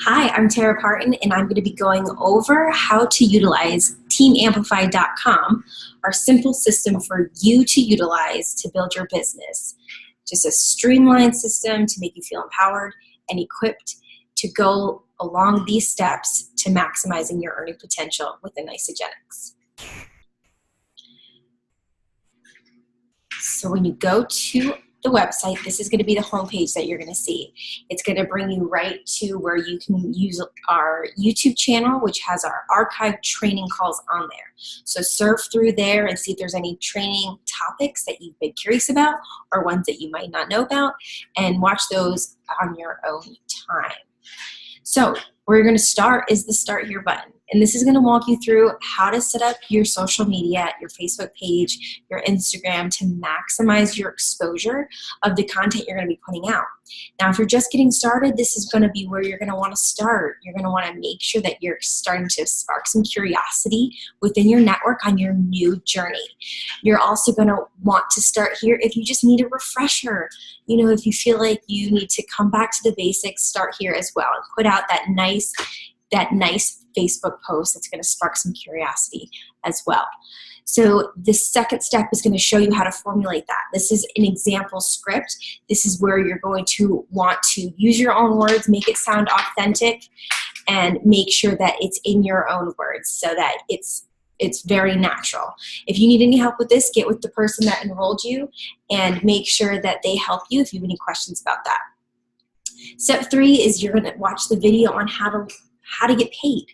Hi, I'm Tara Parton, and I'm going to be going over how to utilize TeamAmplify.com, our simple system for you to utilize to build your business. Just a streamlined system to make you feel empowered and equipped to go along these steps to maximizing your earning potential within Isagenix. So when you go to the website, this is going to be the homepage that you're going to see. It's going to bring you right to where you can use our YouTube channel, which has our archived training calls on there. So surf through there and see if there's any training topics that you've been curious about or ones that you might not know about, and watch those on your own time. So where you're going to start is the Start Here button. And this is going to walk you through how to set up your social media, your Facebook page, your Instagram, to maximize your exposure of the content you're going to be putting out. Now, if you're just getting started, this is going to be where you're going to want to start. You're going to want to make sure that you're starting to spark some curiosity within your network on your new journey. You're also going to want to start here if you just need a refresher. You know, if you feel like you need to come back to the basics, start here as well and put out that nice Facebook post that's going to spark some curiosity as well. So the second step is going to show you how to formulate that. This is an example script. This is where you're going to want to use your own words, make it sound authentic, and make sure that it's in your own words so that it's very natural. If you need any help with this, get with the person that enrolled you and make sure that they help you if you have any questions about that. Step 3 is you're going to watch the video on how to get paid.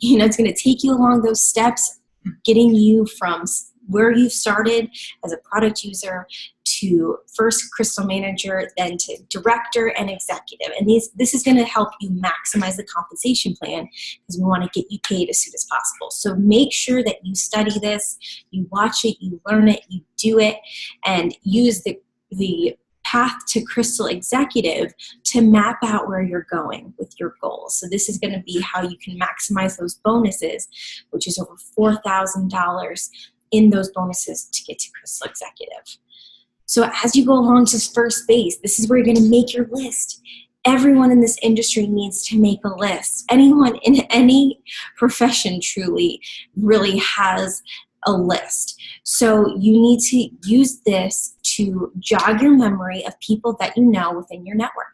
You know, it's going to take you along those steps, getting you from where you started as a product user to first crystal manager, then to director and executive. And this is going to help you maximize the compensation plan because we want to get you paid as soon as possible. So make sure that you study this, you watch it, you learn it, you do it, and use the path to Crystal Executive to map out where you're going with your goals. So this is going to be how you can maximize those bonuses, which is over $4,000 in those bonuses to get to Crystal Executive. So as you go along to first base, this is where you're going to make your list. Everyone in this industry needs to make a list. Anyone in any profession truly really has a list. So you need to use this to jog your memory of people that you know within your network.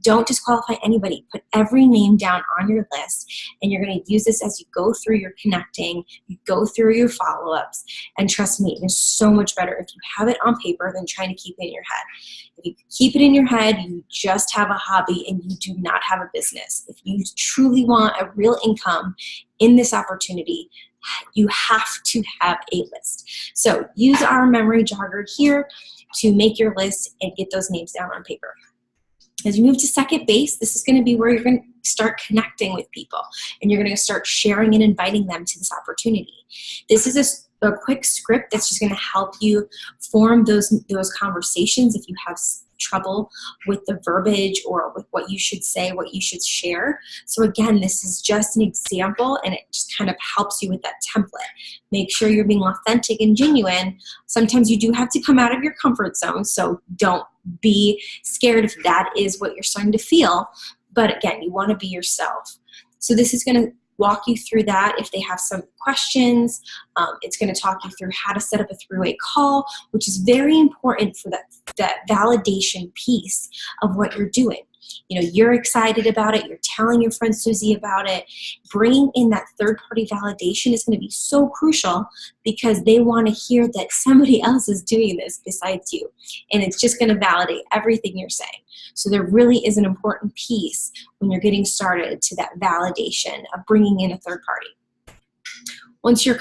Don't disqualify anybody. Put every name down on your list, and you're going to use this as you go through your connecting, you go through your follow-ups, and trust me, it is so much better if you have it on paper than trying to keep it in your head. If you keep it in your head, you just have a hobby and you do not have a business. If you truly want a real income in this opportunity, you have to have a list. So use our memory jogger here to make your list and get those names down on paper. As you move to second base, this is going to be where you're going to start connecting with people and you're going to start sharing and inviting them to this opportunity. This is a quick script that's just going to help you form those conversations if you have trouble with the verbiage or with what you should say, what you should share. So again, this is just an example and it just kind of helps you with that template. Make sure you're being authentic and genuine. Sometimes you do have to come out of your comfort zone, so don't be scared if that is what you're starting to feel. But again, you want to be yourself. So this is going to walk you through that. If they have some questions, it's going to talk you through how to set up a three-way call, which is very important for that validation piece of what you're doing. You know, you're excited about it. You're telling your friend Susie about it. Bringing in that third-party validation is going to be so crucial because they want to hear that somebody else is doing this besides you. And it's just going to validate everything you're saying. So there really is an important piece when you're getting started to that validation of bringing in a third party. Once your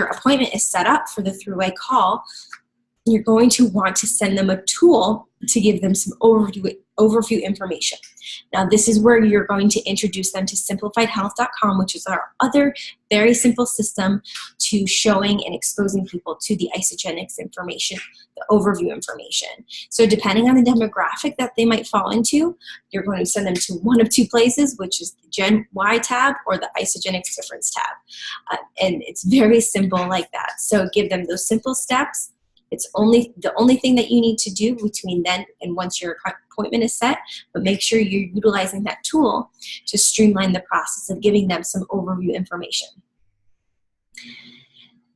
appointment is set up for the three-way call, you're going to want to send them a tool to give them some overview information. Now, this is where you're going to introduce them to simplifiedhealth.com, which is our other very simple system to showing and exposing people to the Isagenix information, the overview information. So depending on the demographic that they might fall into, you're going to send them to one of two places, which is the Gen Y tab or the Isagenix Difference tab. And it's very simple like that. So give them those simple steps. It's the only thing that you need to do between then and once your appointment is set, but make sure you're utilizing that tool to streamline the process of giving them some overview information.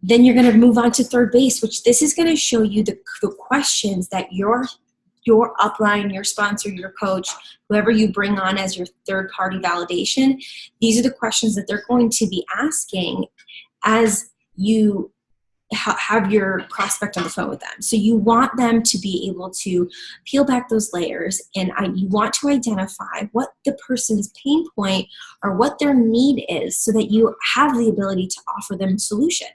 Then you're going to move on to third base, which this is going to show you the questions that your upline, your sponsor, your coach, whoever you bring on as your third-party validation, these are the questions that they're going to be asking as you have your prospect on the phone with them. So you want them to be able to peel back those layers, and you want to identify what the person's pain point or what their need is so that you have the ability to offer them a solution.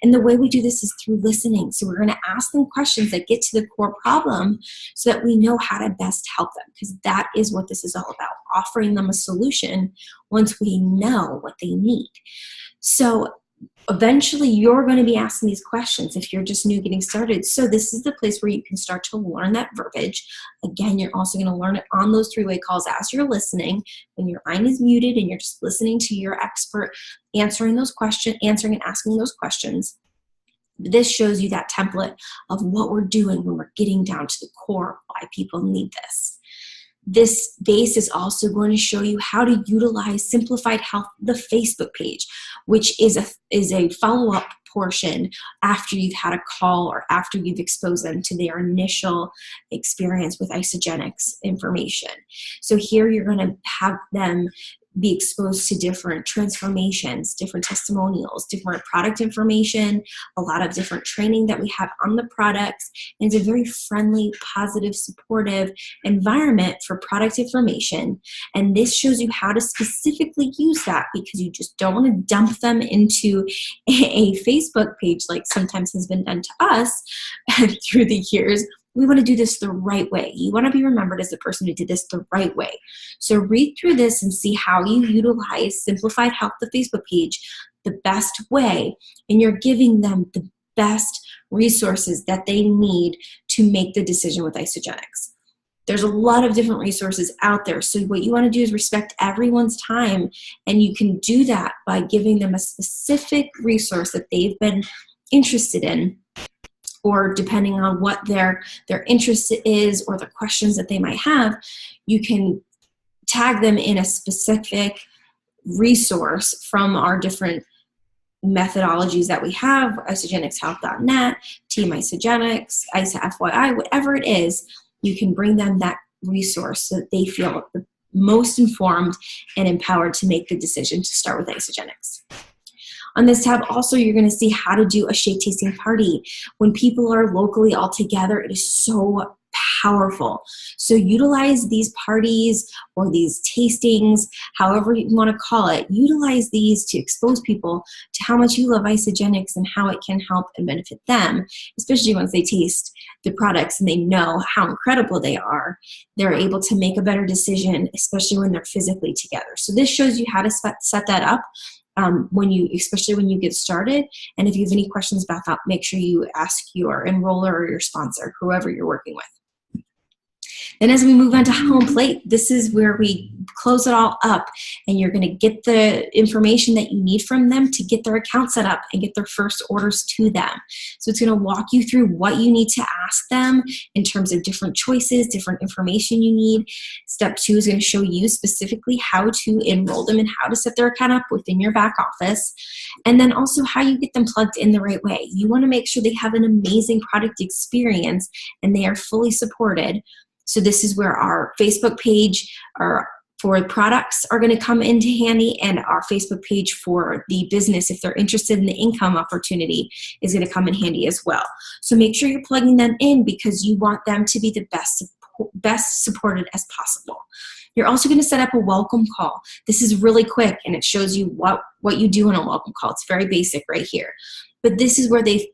And the way we do this is through listening. So we're going to ask them questions that get to the core problem so that we know how to best help them, because that is what this is all about, offering them a solution once we know what they need. So eventually you're going to be asking these questions if you're just new getting started. So this is the place where you can start to learn that verbiage. Again, you're also going to learn it on those three-way calls as you're listening, when your line is muted and you're just listening to your expert answering those questions, answering and asking those questions. This shows you that template of what we're doing when we're getting down to the core of why people need this. This base is also going to show you how to utilize Simplified Health, the Facebook page, which is a follow-up portion after you've had a call or after you've exposed them to their initial experience with Isagenix information. So here you're going to have them be exposed to different transformations, different testimonials, different product information, a lot of different training that we have on the products. And it's a very friendly, positive, supportive environment for product information. And this shows you how to specifically use that, because you just don't want to dump them into a Facebook page like sometimes has been done to us through the years. We want to do this the right way. You want to be remembered as the person who did this the right way. So read through this and see how you utilize Simplified Health, the Facebook page, the best way, and you're giving them the best resources that they need to make the decision with Isagenix. There's a lot of different resources out there. So what you want to do is respect everyone's time, and you can do that by giving them a specific resource that they've been interested in, or depending on what their interest is or the questions that they might have, you can tag them in a specific resource from our different methodologies that we have, isagenixhealth.net, Team Isagenix, ISA FYI, whatever it is, you can bring them that resource so that they feel the most informed and empowered to make the decision to start with Isagenix. On this tab also, you're going to see how to do a shake tasting party. When people are locally all together, it is so powerful. So utilize these parties or these tastings, however you want to call it, utilize these to expose people to how much you love Isagenix and how it can help and benefit them, especially once they taste the products and they know how incredible they are. They're able to make a better decision, especially when they're physically together. So this shows you how to set that up. Especially when you get started. And if you have any questions about that, make sure you ask your enroller or your sponsor, whoever you're working with. Then as we move on to home plate, this is where we close it all up, and you're going to get the information that you need from them to get their account set up and get their first orders to them. So it's going to walk you through what you need to ask them in terms of different choices, different information you need. Step 2 is going to show you specifically how to enroll them and how to set their account up within your back office. And then also how you get them plugged in the right way. You want to make sure they have an amazing product experience and they are fully supported. So this is where our Facebook page for products are going to come into handy, and our Facebook page for the business, if they're interested in the income opportunity, is going to come in handy as well. So make sure you're plugging them in, because you want them to be the best supported as possible. You're also going to set up a welcome call. This is really quick, and it shows you what you do in a welcome call. It's very basic right here. But this is where they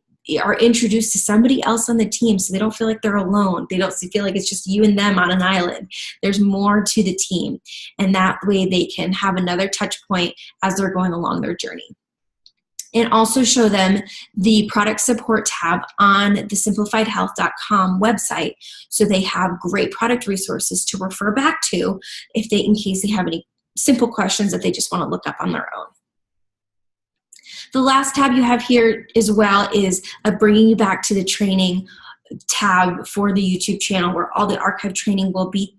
are introduced to somebody else on the team, so they don't feel like they're alone. They don't feel like it's just you and them on an island. There's more to the team, and that way they can have another touch point as they're going along their journey. And also show them the product support tab on the simplifiedhealth.com website, so they have great product resources to refer back to in case they have any simple questions that they just want to look up on their own. The last tab you have here as well is bringing you back to the training tab for the YouTube channel where all the archive training will be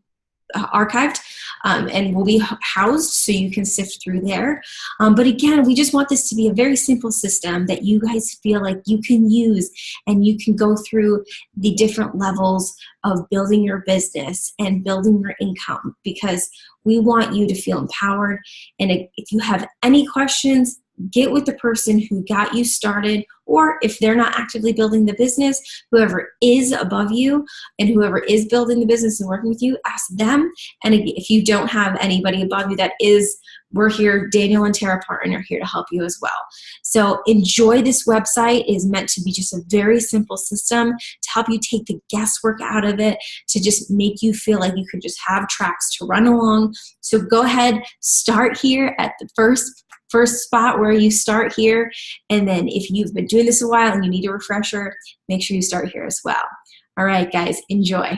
archived and will be housed, so you can sift through there. But again, we just want this to be a very simple system that you guys feel like you can use, and you can go through the different levels of building your business and building your income, because we want you to feel empowered. And if you have any questions, get with the person who got you started, or if they're not actively building the business, whoever is above you and whoever is building the business and working with you, ask them. And if you don't have anybody above you that is, we're here, Daniel and Tara Parton are here to help you as well. So enjoy this website. It is meant to be just a very simple system to help you take the guesswork out of it, to just make you feel like you could just have tracks to run along. So go ahead, start here at the first spot where you start here, and then if you've been doing this a while and you need a refresher, make sure you start here as well. All right, guys, enjoy.